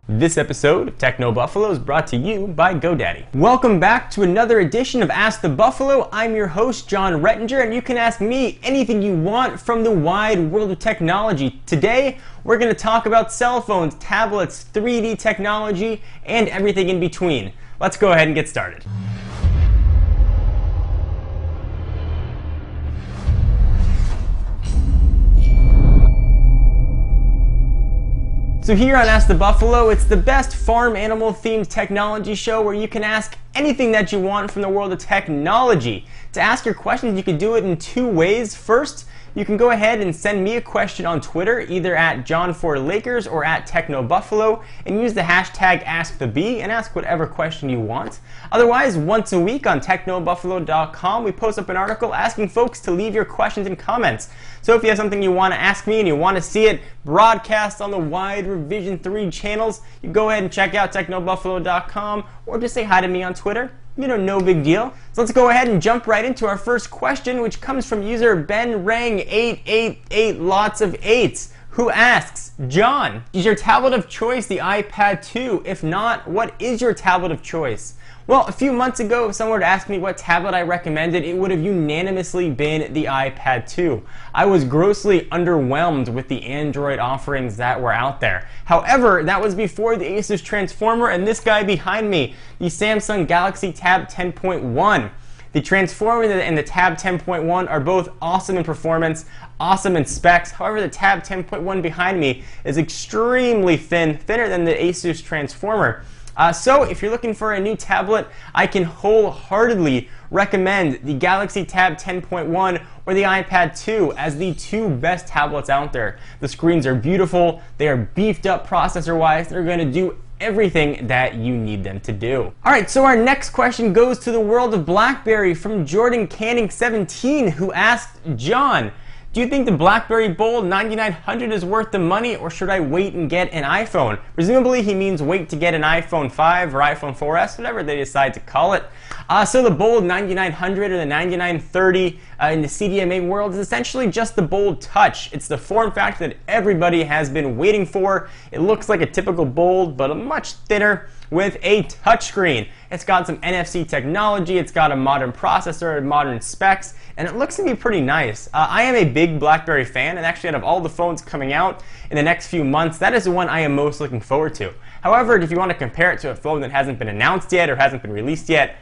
This episode of Techno Buffalo is brought to you by GoDaddy. Welcome back to another edition of Ask the Buffalo. I'm your host, John Rettinger, and you can ask me anything you want from the wide world of technology. Today, we're going to talk about cell phones, tablets, 3D technology, and everything in between. Let's go ahead and get started. So here on Ask the Buffalo, it's the best farm animal themed technology show where you can ask anything that you want from the world of technology. To ask your questions, you can do it in two ways. First, you can go ahead and send me a question on Twitter, either at John4Lakers or at TechnoBuffalo, and use the hashtag AskTheBee and ask whatever question you want. Otherwise, once a week on TechnoBuffalo.com, we post up an article asking folks to leave your questions and comments. So if you have something you want to ask me and you want to see it broadcast on the wide Revision 3 channels, you go ahead and check out TechnoBuffalo.com or just say hi to me on Twitter. You know, no big deal. So let's go ahead and jump right into our first question, which comes from user BenRang888, lots of eights, who asks, John, is your tablet of choice the iPad 2? If not, what is your tablet of choice? Well, a few months ago, if someone were to ask me what tablet I recommended, it would have unanimously been the iPad 2. I was grossly underwhelmed with the Android offerings that were out there. However, that was before the Asus Transformer and this guy behind me, the Samsung Galaxy Tab 10.1. The Transformer and the Tab 10.1 are both awesome in performance, awesome in specs. However, the Tab 10.1 behind me is extremely thin, thinner than the Asus Transformer. So if you're looking for a new tablet, I can wholeheartedly recommend the Galaxy Tab 10.1 or the iPad 2 as the two best tablets out there. The screens are beautiful, they are beefed up processor-wise, they're going to do everything that you need them to do. Alright, so our next question goes to the world of BlackBerry from Jordan Canning 17, who asked, John, do you think the BlackBerry Bold 9900 is worth the money, or should I wait and get an iPhone? Presumably he means wait to get an iPhone 5 or iPhone 4S, whatever they decide to call it. So the Bold 9900 or the 9930 in the CDMA world is essentially just the Bold Touch. It's the form factor that everybody has been waiting for. It looks like a typical Bold, but a much thinner with a touchscreen. It's got some NFC technology, it's got a modern processor, modern specs, and it looks to be pretty nice. I am a big BlackBerry fan, and actually out of all the phones coming out in the next few months, that is the one I am most looking forward to. However, if you want to compare it to a phone that hasn't been announced yet or hasn't been released yet,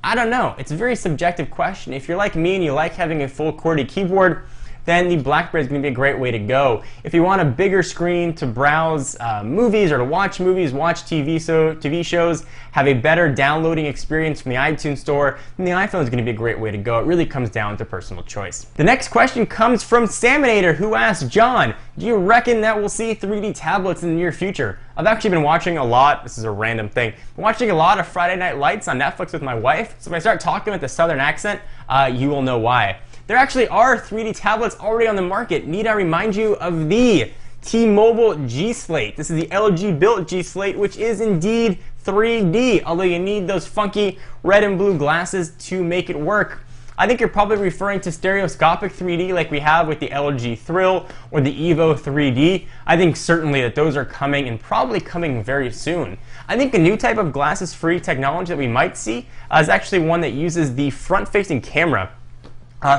I don't know. It's a very subjective question. If you're like me and you like having a full QWERTY keyboard, then the BlackBerry is going to be a great way to go. If you want a bigger screen to browse movies or to watch movies, watch TV shows, have a better downloading experience from the iTunes Store, then the iPhone is going to be a great way to go. It really comes down to personal choice. The next question comes from Salmonator, who asked, John, do you reckon that we'll see 3D tablets in the near future? I've actually been watching a lot, this is a random thing, watching a lot of Friday Night Lights on Netflix with my wife, so if I start talking with a southern accent, you will know why. There actually are 3D tablets already on the market. Need I remind you of the T-Mobile G Slate. This is the LG built G Slate, which is indeed 3D, although you need those funky red and blue glasses to make it work. I think you're probably referring to stereoscopic 3D like we have with the LG Thrill or the Evo 3D. I think certainly that those are coming and probably coming very soon. I think a new type of glasses-free technology that we might see is actually one that uses the front-facing camera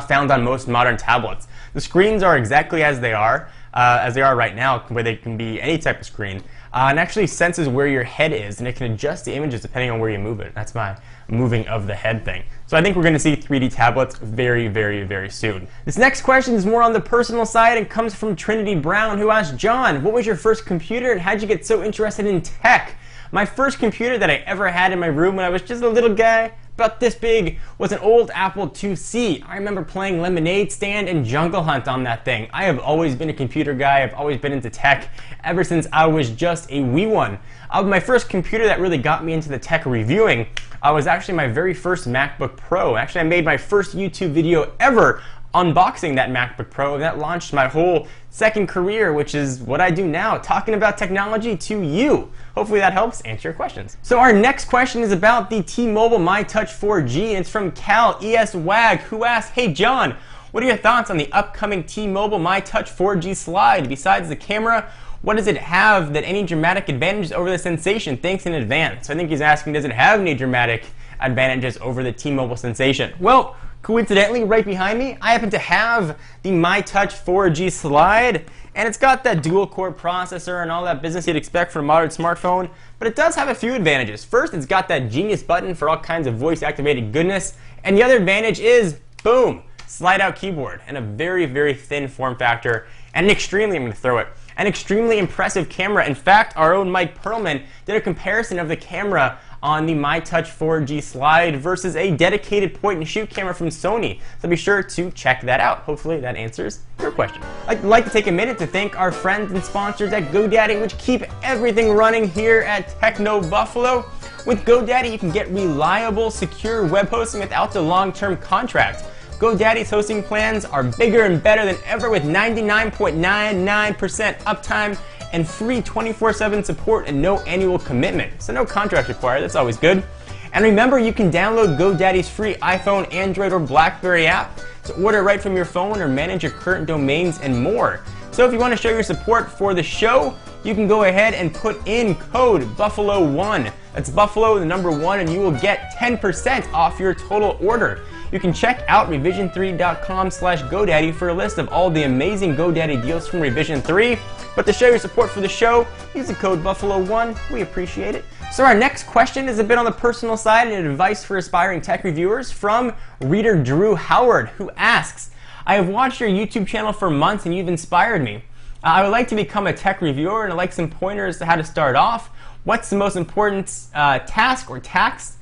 found on most modern tablets. The screens are exactly as they are right now, where they can be any type of screen, and actually senses where your head is, and it can adjust the images depending on where you move it. That's my moving of the head thing. So I think we're going to see 3D tablets very, very, very soon. This next question is more on the personal side and comes from Trinity Brown, who asked, John, what was your first computer and how'd you get so interested in tech? My first computer that I ever had in my room when I was just a little guy, about this big, was an old Apple IIc. I remember playing Lemonade Stand and Jungle Hunt on that thing. I have always been a computer guy. I've always been into tech ever since I was just a wee one. My first computer that really got me into the tech reviewing was actually my very first MacBook Pro. Actually, I made my first YouTube video ever unboxing that MacBook Pro, and that launched my whole second career, which is what I do now, talking about technology to you. Hopefully that helps answer your questions. So our next question is about the T-Mobile MyTouch 4G, and it's from Cal ES Wag, who asked, hey John, What are your thoughts on the upcoming T-Mobile MyTouch 4G slide? Besides the camera, what does it have that any dramatic advantages over the Sensation? Thanks in advance. So I think he's asking, does it have any dramatic advantages over the T-Mobile Sensation? Well, coincidentally, right behind me, I happen to have the MyTouch 4G slide, and it's got that dual-core processor and all that business you'd expect from a modern smartphone, but it does have a few advantages. First, it's got that genius button for all kinds of voice-activated goodness, and the other advantage is, boom, slide-out keyboard, and a very, very thin form factor, and an extremely impressive camera. In fact, our own Mike Perlman did a comparison of the camera on the MyTouch 4G slide versus a dedicated point-and-shoot camera from Sony. So be sure to check that out. Hopefully that answers your question. I'd like to take a minute to thank our friends and sponsors at GoDaddy, which keep everything running here at Techno Buffalo. With GoDaddy, you can get reliable, secure web hosting without the long-term contract. GoDaddy's hosting plans are bigger and better than ever with 99.99% uptime and free 24/7 support and no annual commitment. So no contract required, that's always good. And remember, you can download GoDaddy's free iPhone, Android, or BlackBerry app to order right from your phone or manage your current domains and more. So if you want to show your support for the show, you can go ahead and put in code Buffalo1. That's Buffalo, the number 1, and you will get 10% off your total order. You can check out revision3.com/GoDaddy for a list of all the amazing GoDaddy deals from Revision 3. But to show your support for the show, use the code Buffalo1. We appreciate it. So our next question is a bit on the personal side and advice for aspiring tech reviewers from reader Drew Howard, who asks, I have watched your YouTube channel for months and you've inspired me. I would like to become a tech reviewer and I'd like some pointers to how to start off. What's the most important task or tasks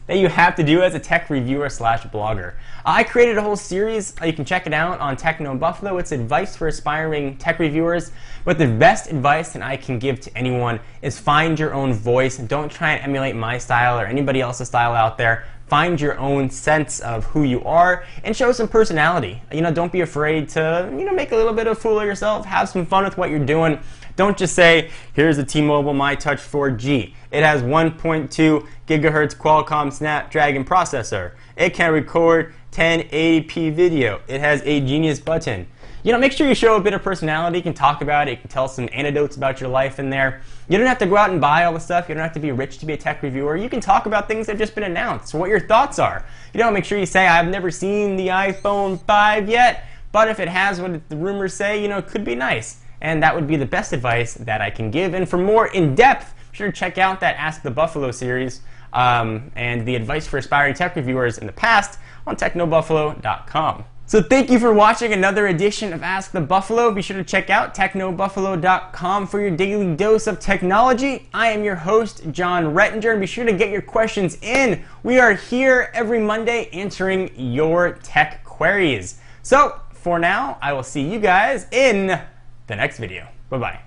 that you have to do as a tech reviewer / blogger? I created a whole series. You can check it out on Techno Buffalo. It's advice for aspiring tech reviewers. But the best advice that I can give to anyone is find your own voice. Don't try and emulate my style or anybody else's style out there. Find your own sense of who you are and show some personality. Don't be afraid to make a little bit of a fool of yourself. Have some fun with what you're doing. Don't just say, here's the T-Mobile MyTouch 4G. It has 1.2 gigahertz Qualcomm Snapdragon processor. It can record 1080p video. It has a genius button. Make sure you show a bit of personality. You can talk about it. You can tell some anecdotes about your life in there. You don't have to go out and buy all the stuff. You don't have to be rich to be a tech reviewer. You can talk about things that have just been announced, what your thoughts are. Make sure you say, I've never seen the iPhone 5 yet, but if it has what the rumors say, it could be nice. And that would be the best advice that I can give. And for more in-depth, be sure to check out that Ask the Buffalo series and the advice for aspiring tech reviewers in the past on technobuffalo.com. So thank you for watching another edition of Ask the Buffalo. Be sure to check out technobuffalo.com for your daily dose of technology. I am your host, John Rettinger, and be sure to get your questions in. We are here every Monday answering your tech queries. So for now, I will see you guys in the next video. Bye-bye.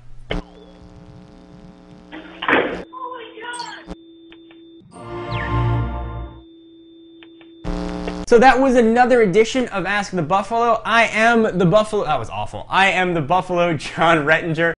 So that was another edition of Ask the Buffalo. I am the Buffalo. That was awful. I am the Buffalo John Rettinger.